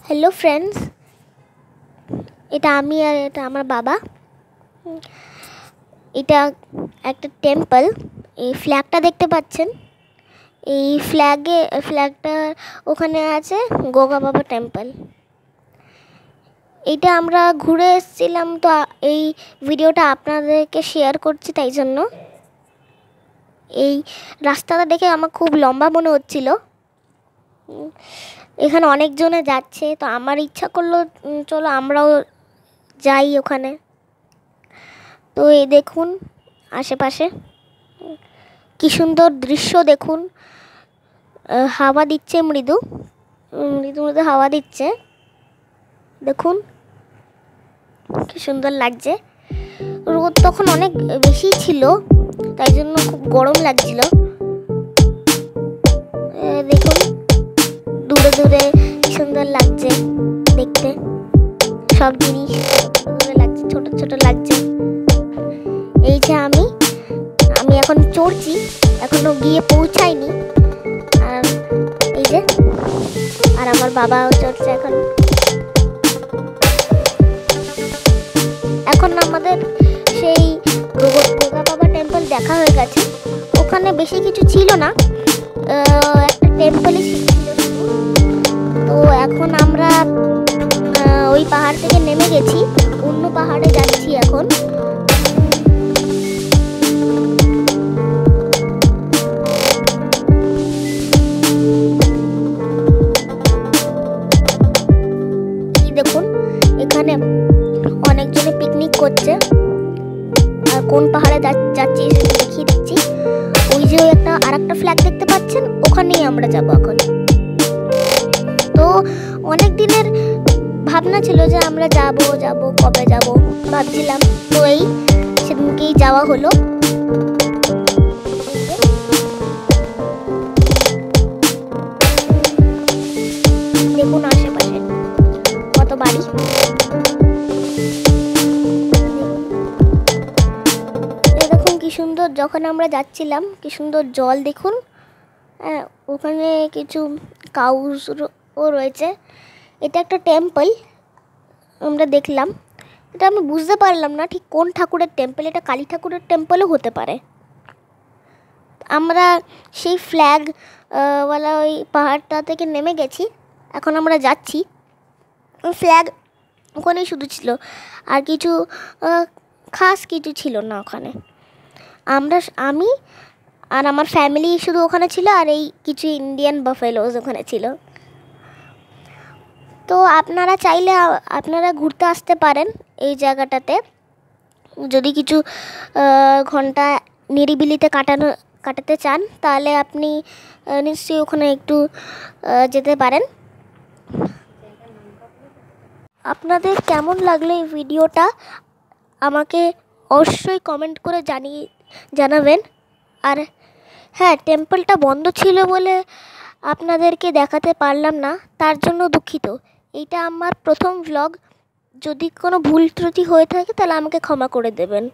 Hello friends, এটা আমি আর এটা আমার বাবা। এটা একটা টেম্পল। এই ফ্ল্যাগটা দেখতে পাচ্ছেন, এই ফ্ল্যাগটা ওখানে আছে গোগা বাবা টেম্পল। এটা আমরা ঘুরে এসেছিলাম, তো এই ভিডিওটা আপনাদেরকে শেয়ার করছি। তাই জন্য এই রাস্তাটা দেখে আমার খুব লম্বা মনে হচ্ছিল। এখানে অনেকজনে যাচ্ছে, তো আমার ইচ্ছা করলো চলো আমরাও যাই ওখানে। তো এই দেখুন আশেপাশে কি সুন্দর দৃশ্য দেখুন। হাওয়া দিচ্ছে, মৃদু মৃদু মৃদু হাওয়া দিচ্ছে। দেখুন কি সুন্দর লাগছে। রোদ তখন অনেক বেশি ছিল, তাই জন্য খুব গরম লাগছিল। দেখুন দূরে দূরে কি সুন্দর লাগছে দেখতে, সব জিনিস দূরে লাগছে, ছোট ছোট লাগছে। এই যে আমি এখন চড়ছি, এখনো গিয়ে পৌঁছাইনি। আর এই যে আর আমার বাবাও চড়ছে। এখন আমাদের সেই গোগা বাবা টেম্পল দেখা হয়ে গেছে। ওখানে বেশি কিছু ছিল না, একটা টেম্পলই ছিল। তো এখন আমরা ওই পাহাড় থেকে নেমে গেছি, অন্য পাহাড়ে যাচ্ছি এখন। দেখুন এখানে অনেকজনে পিকনিক করছে। আর কোন পাহাড়ে যাচ্ছি সেটা দেখিয়ে দিচ্ছি। ওই যে আরেকটা ফ্ল্যাগ দেখতে পাচ্ছেন, ওখানেই আমরা যাব এখন। তো অনেক দিনের ভাবনা ছিল যে আমরা যাব কবে যাব ভাবছিলাম। তো এই সেদিনকেই যাওয়া হলো। দেখুন আশেপাশে কত বাড়ি। দেখুন কি সুন্দর, যখন আমরা যাচ্ছিলাম কি সুন্দর জল দেখুন। ওখানে কিছু কাউসও রয়েছে। এটা একটা টেম্পল আমরা দেখলাম। এটা আমি বুঝতে পারলাম না ঠিক কোন ঠাকুরের টেম্পল। এটা কালী ঠাকুরের টেম্পলও হতে পারে। আমরা সেই ফ্ল্যাগওয়ালা ওই পাহাড়টা থেকে নেমে গেছি, এখন আমরা যাচ্ছি। ফ্ল্যাগ ওখানেই শুধু ছিল, আর কিছু খাস কিছু ছিল না ওখানে। আমি আর আমার ফ্যামিলি শুধু ওখানে ছিল, আর এই কিছু ইন্ডিয়ান বাফেলোস ওখানে ছিল। তো আপনারা চাইলে আপনারা ঘুরতে আসতে পারেন এই জায়গাটাতে। যদি কিছু ঘন্টা নিরিবিলিতে কাটাতে চান, তাহলে আপনি নিশ্চয়ই ওখানে একটু যেতে পারেন। আপনাদের কেমন লাগলো এই ভিডিওটা আমাকে অবশ্যই কমেন্ট করে জানাবেন। আর হ্যাঁ, টেম্পলটা বন্ধ ছিল বলে আপনাদেরকে দেখাতে পারলাম না, তার জন্য দুঃখিত। এইটা আমার প্রথম ভ্লগ। যদি কোনো ভুল ত্রুটি হয়ে থাকে তাহলে আমাকে ক্ষমা করে দেবেন।